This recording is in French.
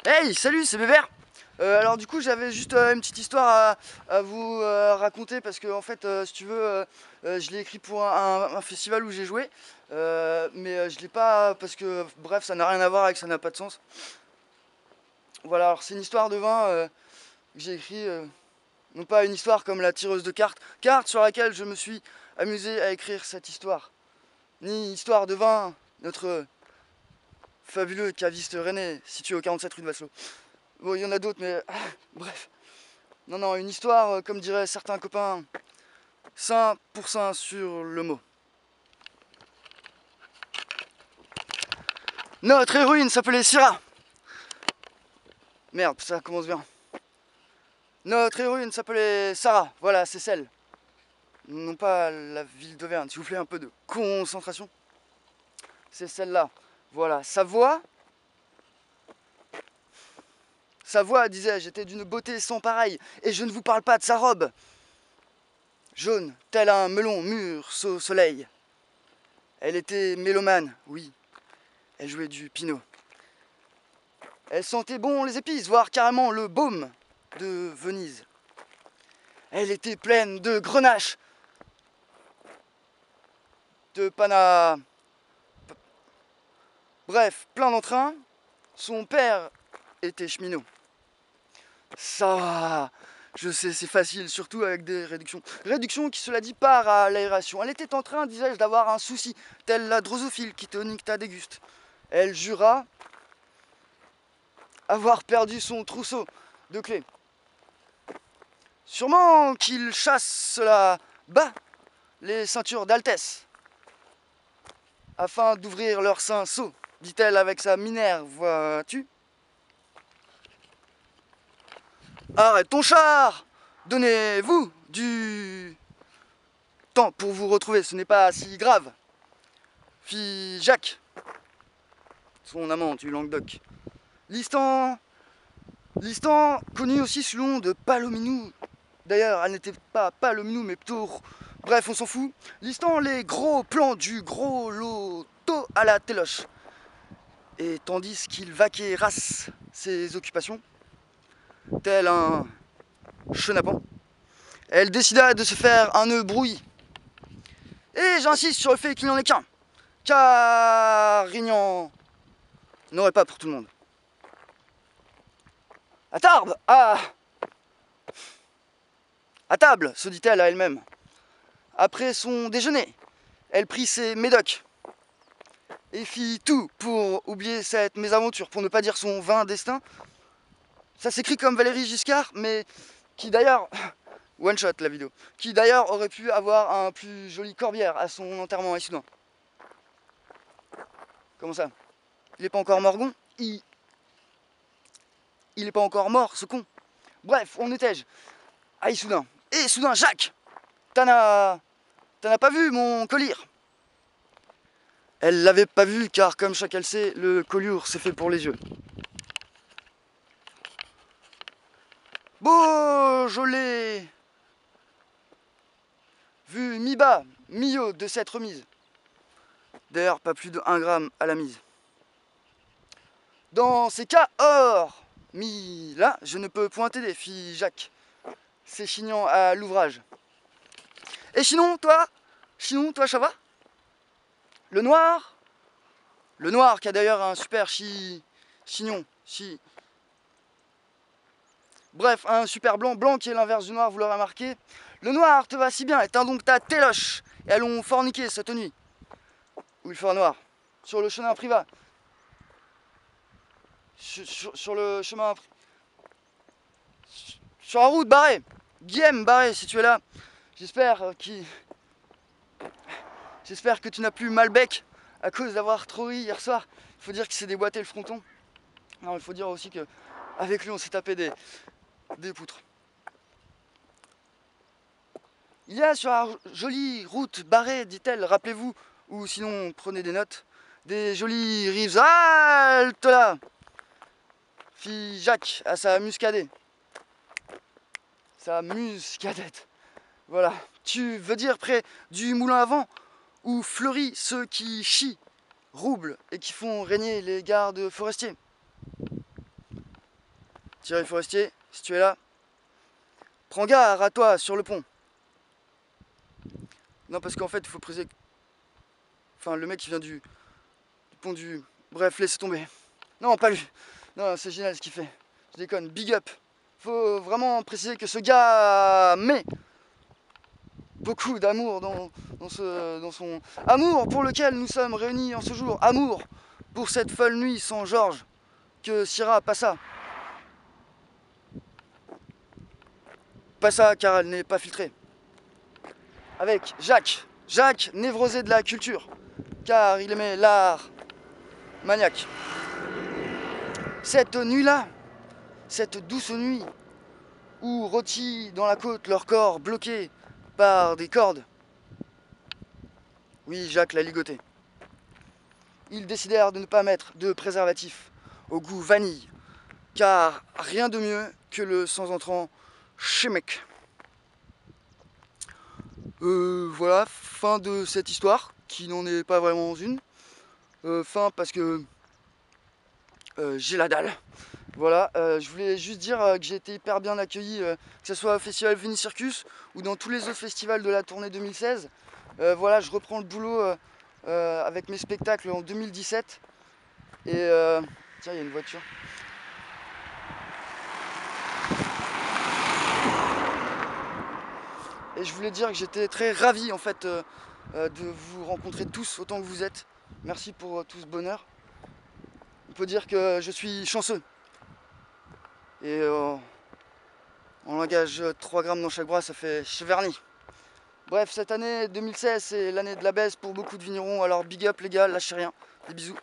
Hey, salut, c'est Bébert. Alors du coup, j'avais juste une petite histoire à vous raconter parce que en fait, si tu veux, je l'ai écrit pour un festival où j'ai joué, mais je l'ai pas parce que bref, ça n'a rien à voir avec, ça n'a pas de sens. Voilà, alors c'est une histoire de vin que j'ai écrit, non pas une histoire comme la tireuse de cartes sur laquelle je me suis amusé à écrire cette histoire, ni histoire de vin, notre fabuleux caviste rennais situé au 47 rue de Vasselot. Bon, il y en a d'autres, mais bref. Non, non, une histoire, comme diraient certains copains, 100% sur le mot. Notre héroïne s'appelait Syrah. Merde, ça commence bien. Notre héroïne s'appelait Sarah. Voilà, c'est celle. Non pas la ville d'Auvergne. S'il vous plaît, un peu de concentration. C'est celle-là. Voilà, sa voix, disais-je, était d'une beauté sans pareille. Et je ne vous parle pas de sa robe. Jaune, tel un melon mûr au soleil. Elle était mélomane, oui. Elle jouait du pinot. Elle sentait bon les épices, voire carrément le baume de Venise. Elle était pleine de grenache, de pana... Bref, plein d'entrain. Son père était cheminot. Ça, je sais, c'est facile, surtout avec des réductions. Réductions qui, cela dit, part à l'aération. Elle était en train, disais-je, d'avoir un souci, tel la drosophile qui tonique ta déguste. Elle jura avoir perdu son trousseau de clés. Sûrement qu'il chasse cela bas, les ceintures d'altesse, afin d'ouvrir leur sein sot, dit-elle avec sa Minerve, vois-tu. Arrête ton char! Donnez-vous du temps pour vous retrouver, ce n'est pas si grave. Fit Jacques, son amant du Languedoc. Listant, connu aussi sous le nom de Palominou. D'ailleurs, elle n'était pas Palominou, mais plutôt... Bref, on s'en fout. Listant les gros plans du gros loto à la téloche. Et tandis qu'il vaquait race ses occupations, tel un chenapan, elle décida de se faire un nœud brouilli. Et j'insiste sur le fait qu'il n'y en ait qu'un, car il n'y en aurait pas pour tout le monde. À table, à table, se dit-elle à elle-même. Après son déjeuner, elle prit ses médocs et fit tout pour oublier cette mésaventure, pour ne pas dire son vain destin. Ça s'écrit comme Valérie Giscard, mais qui d'ailleurs, one shot la vidéo, qui d'ailleurs aurait pu avoir un plus joli corbière à son enterrement à Issoudun. Comment ça? Il est pas encore morgon? Il est pas encore mort, ce con. Bref, on étais-je à Issoudun. Et soudain, Jacques, t'en as pas vu mon collier? Elle l'avait pas vu car, comme chacun le sait, le collier c'est fait pour les yeux. Beaujolais vu mi-bas, mi-haut de cette remise. D'ailleurs, pas plus de 1 gramme à la mise. Dans ces cas, or, mi-là, je ne peux point t'aider, fit Jacques, s'échignant à l'ouvrage. Et sinon, toi, ça va? Le noir qui a d'ailleurs un super chignon, bref, un super blanc qui est l'inverse du noir, vous l'aurez remarqué. Le noir te va si bien, éteins donc ta téloche, et allons forniquer cette nuit. Où il fera noir, sur le chemin privat. Sur le chemin... Sur la route, Barré. Guillaume, Barré, si tu es là. J'espère que tu n'as plus mal bec à cause d'avoir trop ri hier soir. Il faut dire qu'il s'est déboîté le fronton. Non, il faut dire aussi que avec lui on s'est tapé des poutres. Il y a sur la jolie route Barré, dit-elle, rappelez-vous, ou sinon prenez des notes, des jolies rives haltes là, fit Jacques à sa muscadette. Sa muscadette. Voilà. Tu veux dire près du moulin à vent, où fleurissent ceux qui chient, roublent et qui font régner les gardes forestiers. Thierry Forestier, si tu es là, prends garde à toi sur le pont. Non, parce qu'en fait, il faut préciser. Enfin, le mec qui vient du pont du. Bref, laissez tomber. Non, pas lui. Non, c'est génial ce qu'il fait. Je déconne, big up. Faut vraiment préciser que ce gars met beaucoup d'amour dans son amour pour lequel nous sommes réunis en ce jour. Amour pour cette folle nuit sans Georges que Syrah passa. Passa car elle n'est pas filtrée. Avec Jacques. Jacques, névrosé de la culture, car il aimait l'art maniaque. Cette nuit-là, cette douce nuit, où rôtis dans la côte leur corps bloqué par des cordes. Oui, Jacques l'a ligoté. Ils décidèrent de ne pas mettre de préservatif au goût vanille, car rien de mieux que le sans-entrant chimique. Voilà, fin de cette histoire, qui n'en est pas vraiment une. Fin parce que j'ai la dalle. Voilà, je voulais juste dire que j'ai été hyper bien accueilli, que ce soit au Festival Veni Circus ou dans tous les autres festivals de la tournée 2016. Voilà, je reprends le boulot avec mes spectacles en 2017. Et tiens, il y a une voiture. Et je voulais dire que j'étais très ravi en fait de vous rencontrer tous autant que vous êtes. Merci pour tout ce bonheur. On peut dire que je suis chanceux. Et en langage 3 grammes dans chaque bras, ça fait cheverny. Bref, cette année 2016, c'est l'année de la baisse pour beaucoup de vignerons. Alors big up les gars, lâchez rien. Des bisous.